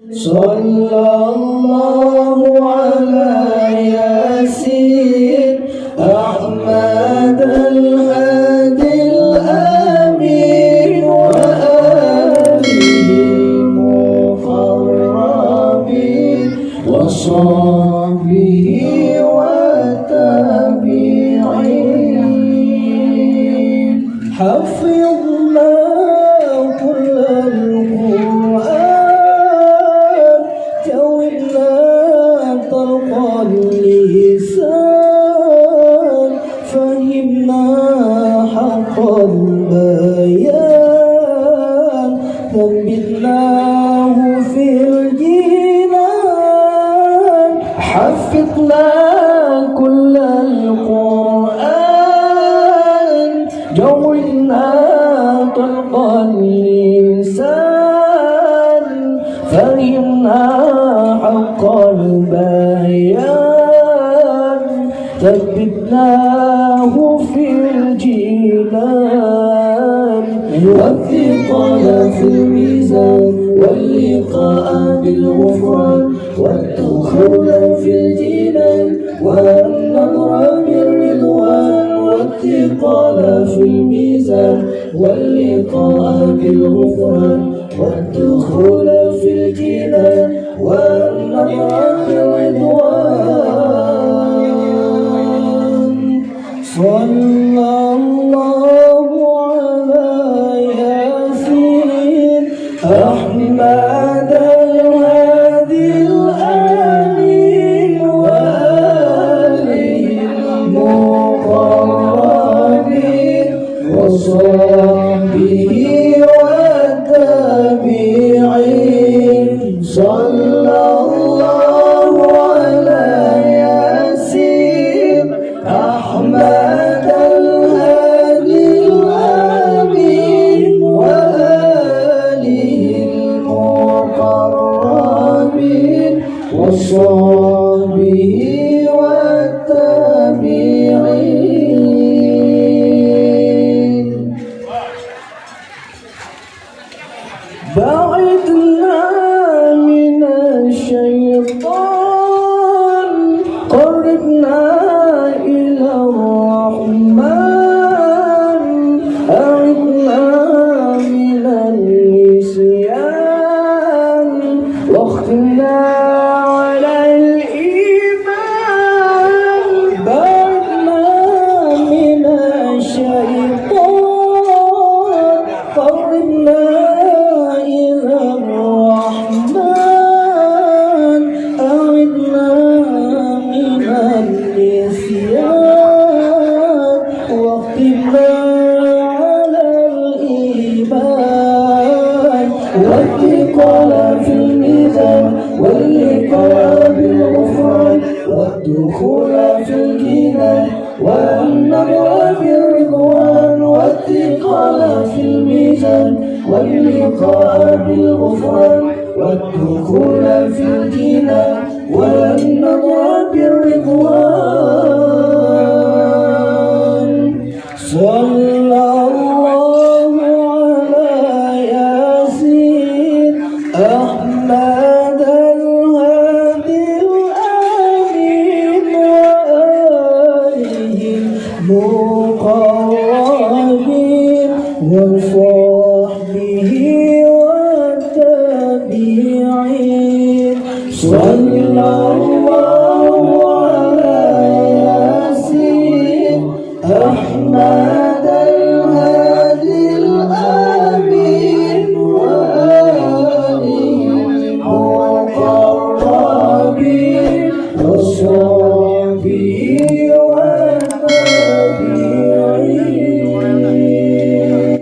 Shallallahu ala yasin Ahmad al-Hadi al-Amin wa alihi muqarrabin wa sahbihi wa tabi'in hafidna البيان ثبتناه في الجنان حفظنا كل القرآن جودنا طلق اللسان فهمنا حق البيان ثبتناه في الجنان والثقل في الميزان واللقاء بالغفران والدخول في الجنان والنظر بالرضوان والثقل في الميزان واللقاء بالغفران والدخول في الجنان والنظر بالرضوان صلى الله على ياسين أحمد الهادي الأمين وآله المقربين وصحبه والتابعين صلى الله على ياسين أحمد الهادي الأمين وآله المقربين وصحبه والتابعين بعدنا من الشيطان قربنا إلى الرحمن أعدنا من النسيان واختمنا على الإيمان بعدنا من الشيطان قربنا إلى الرحمن أعدنا من النسيان واختمنا على الإيمان والثقل في الميزان واللقاء بالغفران والدخول في الجنان والنظر بالرضوان والثقل في الميزان واللقاء بالغفران والدخول في الجنان والنظر بالرضوان صلى الله على ياسين أحمد الهادي الأمين وآله المقربين وصحبه والتابعين صلى الله على ياسين أحمد الهادي الأمين وآله المقربين وصحبه